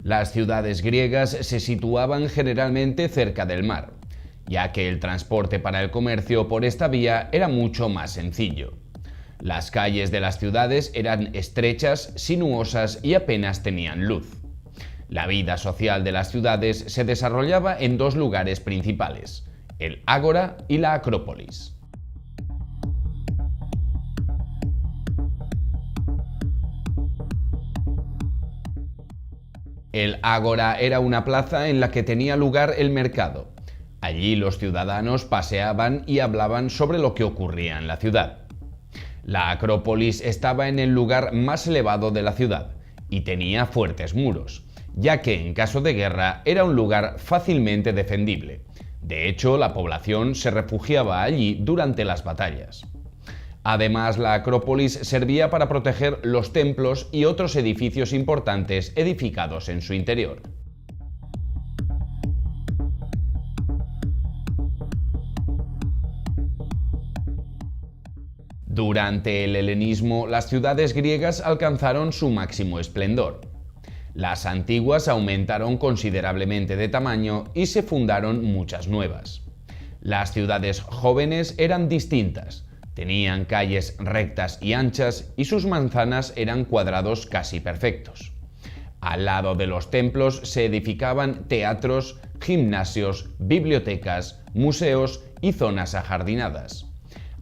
Las ciudades griegas se situaban generalmente cerca del mar, ya que el transporte para el comercio por esta vía era mucho más sencillo. Las calles de las ciudades eran estrechas, sinuosas y apenas tenían luz. La vida social de las ciudades se desarrollaba en dos lugares principales, el Ágora y la Acrópolis. El Ágora era una plaza en la que tenía lugar el mercado. Allí los ciudadanos paseaban y hablaban sobre lo que ocurría en la ciudad. La Acrópolis estaba en el lugar más elevado de la ciudad y tenía fuertes muros, ya que en caso de guerra era un lugar fácilmente defendible. De hecho, la población se refugiaba allí durante las batallas. Además, la Acrópolis servía para proteger los templos y otros edificios importantes edificados en su interior. Durante el helenismo, las ciudades griegas alcanzaron su máximo esplendor. Las antiguas aumentaron considerablemente de tamaño y se fundaron muchas nuevas. Las ciudades jóvenes eran distintas. Tenían calles rectas y anchas y sus manzanas eran cuadrados casi perfectos. Al lado de los templos se edificaban teatros, gimnasios, bibliotecas, museos y zonas ajardinadas.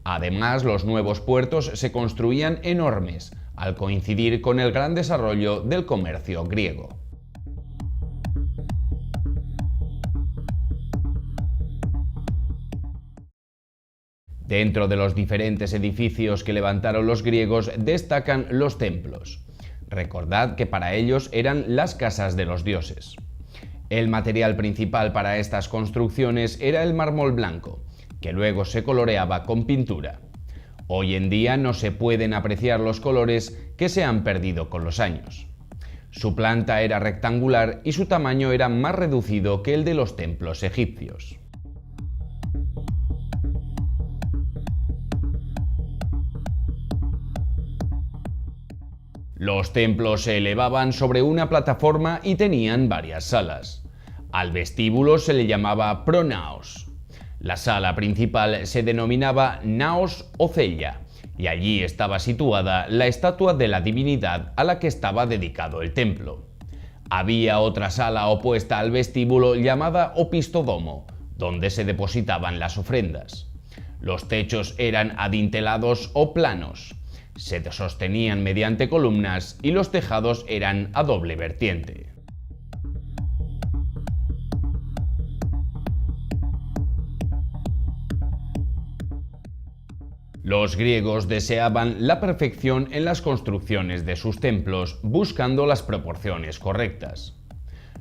Además, los nuevos puertos se construían enormes, al coincidir con el gran desarrollo del comercio griego. Dentro de los diferentes edificios que levantaron los griegos destacan los templos. Recordad que para ellos eran las casas de los dioses. El material principal para estas construcciones era el mármol blanco, que luego se coloreaba con pintura. Hoy en día no se pueden apreciar los colores que se han perdido con los años. Su planta era rectangular y su tamaño era más reducido que el de los templos egipcios. Los templos se elevaban sobre una plataforma y tenían varias salas. Al vestíbulo se le llamaba pronaos. La sala principal se denominaba naos o cella, y allí estaba situada la estatua de la divinidad a la que estaba dedicado el templo. Había otra sala opuesta al vestíbulo llamada opistodomo, donde se depositaban las ofrendas. Los techos eran adintelados o planos. Se sostenían mediante columnas y los tejados eran a doble vertiente. Los griegos deseaban la perfección en las construcciones de sus templos, buscando las proporciones correctas.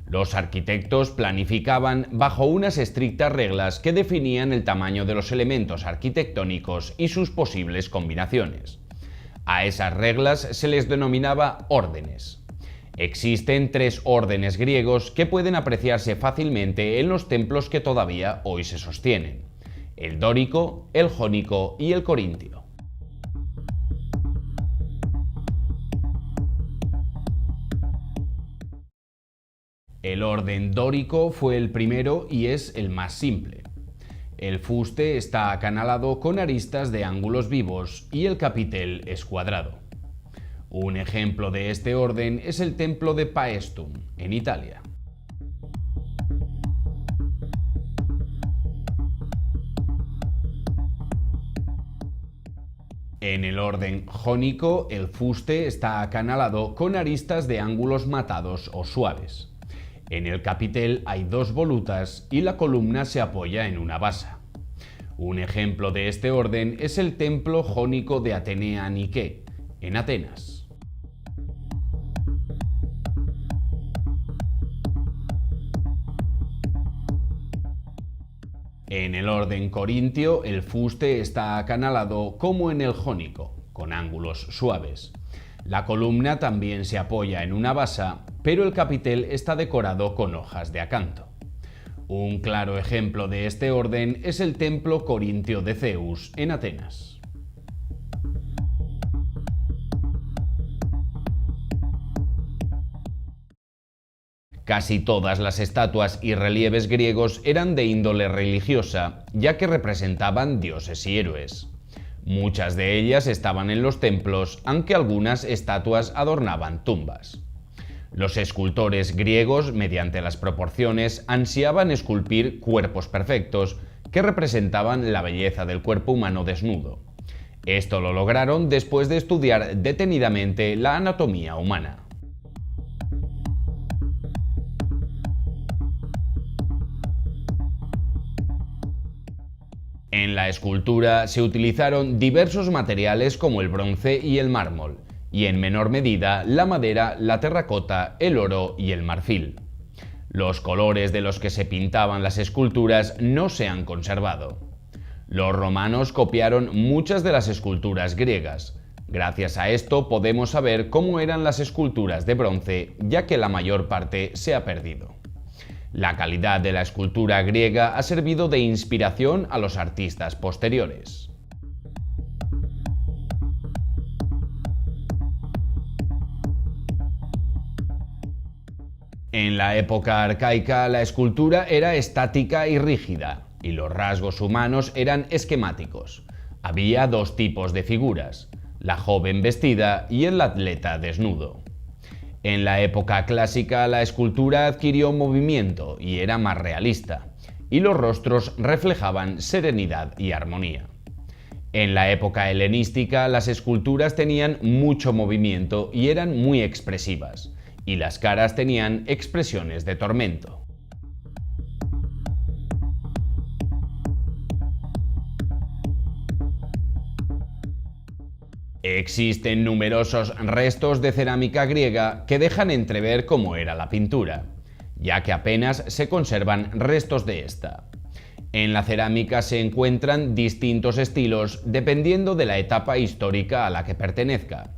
Los arquitectos planificaban bajo unas estrictas reglas que definían el tamaño de los elementos arquitectónicos y sus posibles combinaciones. A esas reglas se les denominaba órdenes. Existen 3 órdenes griegos que pueden apreciarse fácilmente en los templos que todavía hoy se sostienen: el dórico, el jónico y el corintio. El orden dórico fue el primero y es el más simple. El fuste está acanalado con aristas de ángulos vivos y el capitel es cuadrado. Un ejemplo de este orden es el templo de Paestum, en Italia. En el orden jónico, el fuste está acanalado con aristas de ángulos matados o suaves. En el capitel hay 2 volutas y la columna se apoya en una basa. Un ejemplo de este orden es el templo jónico de Atenea Nike, en Atenas. En el orden corintio, el fuste está acanalado como en el jónico, con ángulos suaves. La columna también se apoya en una basa, pero el capitel está decorado con hojas de acanto. Un claro ejemplo de este orden es el templo corintio de Zeus, en Atenas. Casi todas las estatuas y relieves griegos eran de índole religiosa, ya que representaban dioses y héroes. Muchas de ellas estaban en los templos, aunque algunas estatuas adornaban tumbas. Los escultores griegos, mediante las proporciones, ansiaban esculpir cuerpos perfectos que representaban la belleza del cuerpo humano desnudo. Esto lo lograron después de estudiar detenidamente la anatomía humana. En la escultura se utilizaron diversos materiales como el bronce y el mármol, y en menor medida la madera, la terracota, el oro y el marfil. Los colores de los que se pintaban las esculturas no se han conservado. Los romanos copiaron muchas de las esculturas griegas. Gracias a esto podemos saber cómo eran las esculturas de bronce, ya que la mayor parte se ha perdido. La calidad de la escultura griega ha servido de inspiración a los artistas posteriores. En la época arcaica, la escultura era estática y rígida, y los rasgos humanos eran esquemáticos. Había dos tipos de figuras: la joven vestida y el atleta desnudo. En la época clásica, la escultura adquirió movimiento y era más realista, y los rostros reflejaban serenidad y armonía. En la época helenística, las esculturas tenían mucho movimiento y eran muy expresivas, y las caras tenían expresiones de tormento. Existen numerosos restos de cerámica griega que dejan entrever cómo era la pintura, ya que apenas se conservan restos de esta. En la cerámica se encuentran distintos estilos dependiendo de la etapa histórica a la que pertenezca.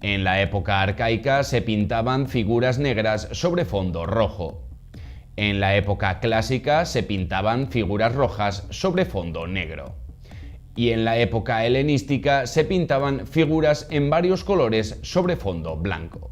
En la época arcaica se pintaban figuras negras sobre fondo rojo. En la época clásica se pintaban figuras rojas sobre fondo negro. Y en la época helenística se pintaban figuras en varios colores sobre fondo blanco.